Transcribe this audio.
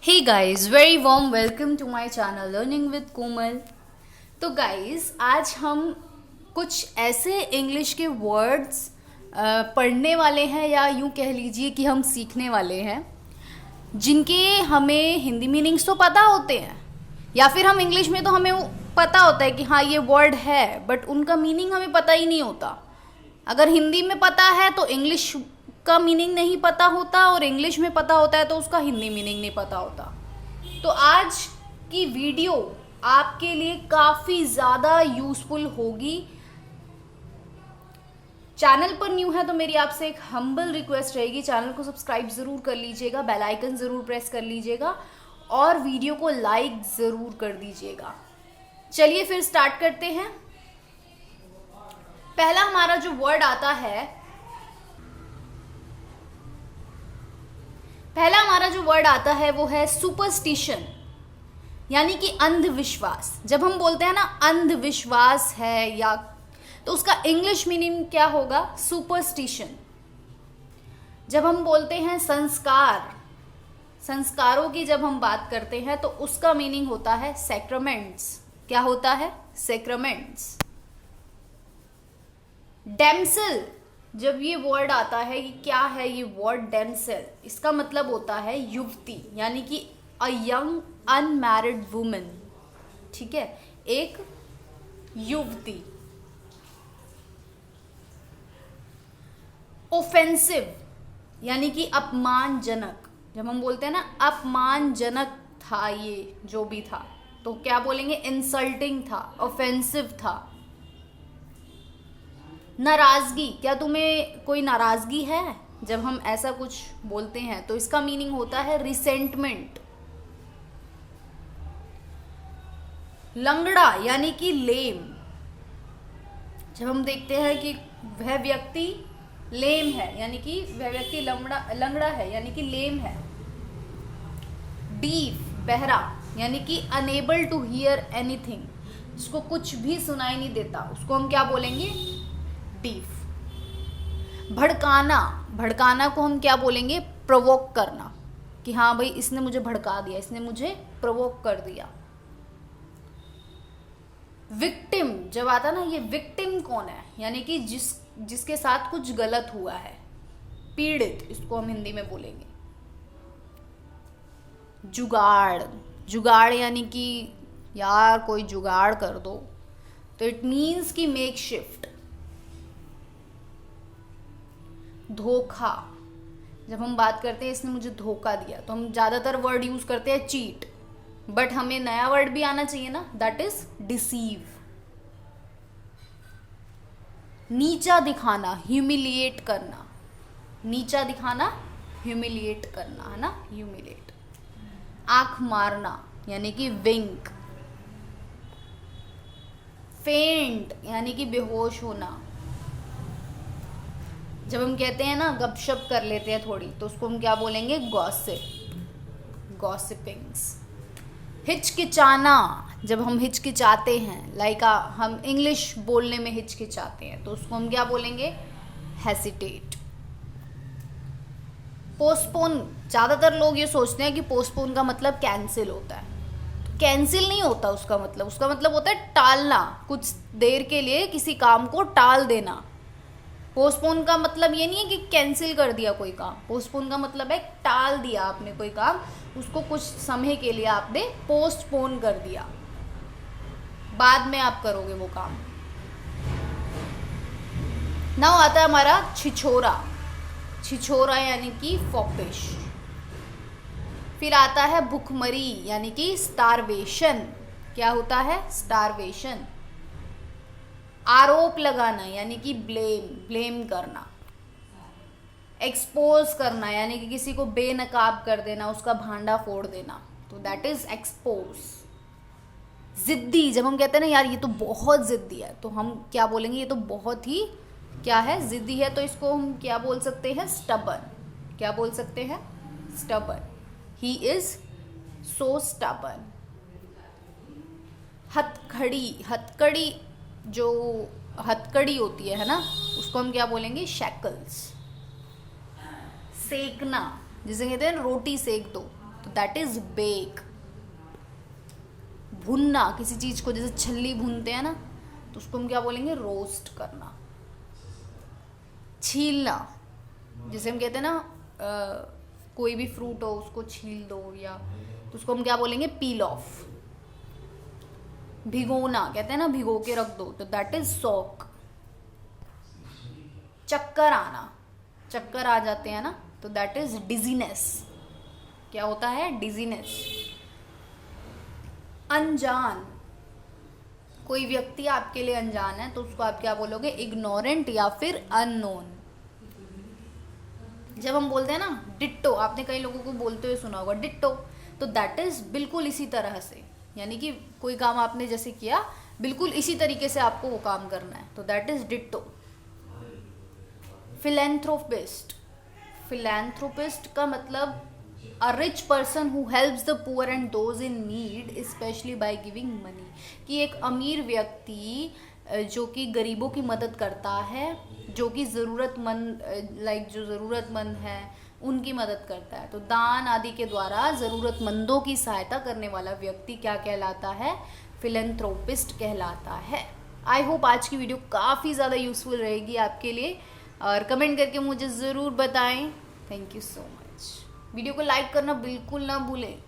Hey guys, very warm welcome to my channel Learning with Komal। तो guys, आज हम कुछ ऐसे इंग्लिश के वर्ड्स पढ़ने वाले हैं या यूँ कह लीजिए कि हम सीखने वाले हैं जिनके हमें हिंदी मीनिंग्स तो पता होते हैं या फिर हम इंग्लिश में तो हमें पता होता है कि हाँ ये वर्ड है, बट उनका मीनिंग हमें पता ही नहीं होता। अगर हिंदी में पता है तो इंग्लिश का मीनिंग नहीं पता होता, और इंग्लिश में पता होता है तो उसका हिंदी मीनिंग नहीं पता होता। तो आज की वीडियो आपके लिए काफ़ी ज़्यादा यूज़फुल होगी। चैनल पर न्यू है तो मेरी आपसे एक हम्बल रिक्वेस्ट रहेगी, चैनल को सब्सक्राइब ज़रूर कर लीजिएगा, बेल आइकन ज़रूर प्रेस कर लीजिएगा और वीडियो को लाइक ज़रूर कर दीजिएगा। चलिए फिर स्टार्ट करते हैं। पहला हमारा जो वर्ड आता है, वो है सुपरस्टिशन, यानी कि अंधविश्वास। जब हम बोलते हैं ना अंधविश्वास है या, तो उसका इंग्लिश मीनिंग क्या होगा? सुपरस्टिशन। जब हम बोलते हैं संस्कारों की जब हम बात करते हैं तो उसका मीनिंग होता है सैक्रामेंट्स। क्या होता है? सैक्रामेंट्स। डैमसेल, जब ये वर्ड आता है, ये क्या है ये वर्ड डैमसेल? इसका मतलब होता है युवती, यानी कि अ यंग अनमैरिड वुमन। ठीक है, एक युवती। ऑफेंसिव, यानी कि अपमानजनक। जब हम बोलते हैं ना अपमानजनक था ये जो भी था, तो क्या बोलेंगे? इंसल्टिंग था, ऑफेंसिव था। नाराजगी, क्या तुम्हें कोई नाराजगी है? जब हम ऐसा कुछ बोलते हैं तो इसका मीनिंग होता है रिसेंटमेंट। लंगड़ा, यानी कि लेम। जब हम देखते हैं कि वह व्यक्ति लेम है, यानी कि वह व्यक्ति लंगड़ा है, यानी कि लेम है। डीफ, बहरा, यानी कि अनेबल टू हियर एनीथिंग, जिसको कुछ भी सुनाई नहीं देता, उसको हम क्या बोलेंगे? डीफ। भड़काना को हम क्या बोलेंगे? प्रोवोक करना, कि हाँ भाई इसने मुझे भड़का दिया, इसने मुझे प्रोवोक कर दिया। विक्टिम, जब आता ना, ये विक्टिम कौन है? यानी कि जिसके साथ कुछ गलत हुआ है, पीड़ित, इसको हम हिंदी में बोलेंगे। जुगाड़, यानी कि यार कोई जुगाड़ कर दो, तो इट मीन्स कि मेक शिफ्ट। धोखा, जब हम बात करते हैं इसने मुझे धोखा दिया, तो हम ज्यादातर वर्ड यूज करते हैं चीट, बट हमें नया वर्ड भी आना चाहिए ना, दैट इज डिसीव। नीचा दिखाना, ह्यूमिलिएट करना। नीचा दिखाना, ह्यूमिलिएट करना, है ना, ह्यूमिलिएट। आंख मारना, यानी कि विंक। फेंट, यानी कि बेहोश होना। जब हम कहते हैं ना गपशप कर लेते हैं थोड़ी, तो उसको हम क्या बोलेंगे? गॉसिपिंग्स। हिचकिचाना, जब हम हिचकिचाते हैं, लाइक हम इंग्लिश बोलने में हिचकिचाते हैं, तो उसको हम क्या बोलेंगे? हेसिटेट। पोस्टपोन, ज़्यादातर लोग ये सोचते हैं कि पोस्टपोन का मतलब कैंसिल होता है। तो कैंसिल नहीं होता उसका मतलब होता है टालना, कुछ देर के लिए किसी काम को टाल देना। पोस्टपोन का मतलब ये नहीं है कि कैंसिल कर दिया कोई काम, पोस्टपोन का मतलब है टाल दिया आपने कोई काम, उसको कुछ समय के लिए आपने पोस्टपोन कर दिया, बाद में आप करोगे वो काम। नाउ आता है हमारा छिछोरा, यानी कि फॉपिश। फिर आता है भुखमरी, यानी कि स्टारवेशन। क्या होता है? स्टारवेशन। आरोप लगाना, यानी कि ब्लेम करना। एक्सपोज करना, यानी कि किसी को बेनकाब कर देना, उसका भांडा फोड़ देना, तो दैट इज एक्सपोज। जिद्दी, जब हम कहते हैं ना यार ये तो बहुत जिद्दी है, तो हम क्या बोलेंगे? ये तो बहुत ही क्या है? जिद्दी है। तो इसको हम क्या बोल सकते हैं? स्टबर्न। क्या बोल सकते हैं? Stubborn. He is so stubborn. हथकड़ी, जो हथकड़ी होती है ना, उसको हम क्या बोलेंगे? शैकल्स। सेकना, जिसे कहते हैं रोटी सेक दो, तो दैट इज बेक। भुनना किसी चीज को, जैसे छल्ली भूनते हैं ना, तो उसको हम क्या बोलेंगे, रोस्ट करना। छीलना, जैसे हम कहते हैं ना कोई भी फ्रूट हो उसको छील दो, या तो उसको हम क्या बोलेंगे, पील ऑफ। भिगोना, कहते हैं ना भिगो के रख दो, तो दैट इज सॉक। चक्कर आना, चक्कर आ जाते हैं ना, तो दैट इज डिजीनेस। क्या होता है, डिजीनेस। अनजान, कोई व्यक्ति आपके लिए अनजान है तो उसको आप क्या बोलोगे, इग्नोरेंट या फिर अननोन। जब हम बोलते हैं ना डिट्टो, आपने कई लोगों को बोलते हुए सुना होगा डिट्टो, तो दैट इज बिल्कुल इसी तरह से, यानी कि कोई काम आपने जैसे किया बिल्कुल इसी तरीके से आपको वो काम करना है, तो that is ditto. Philanthropist, philanthropist का मतलब a rich person who helps the poor and those in need specially by giving money, कि एक अमीर व्यक्ति जो कि गरीबों की मदद करता है, जो कि ज़रूरतमंद जो ज़रूरतमंद है उनकी मदद करता है। तो दान आदि के द्वारा ज़रूरतमंदों की सहायता करने वाला व्यक्ति क्या कहलाता है, फिलैंथ्रोपिस्ट कहलाता है। आई होप आज की वीडियो काफ़ी ज़्यादा यूज़फुल रहेगी आपके लिए, और कमेंट करके मुझे ज़रूर बताएं। Thank you so much. Video को लाइक करना बिल्कुल ना भूलें।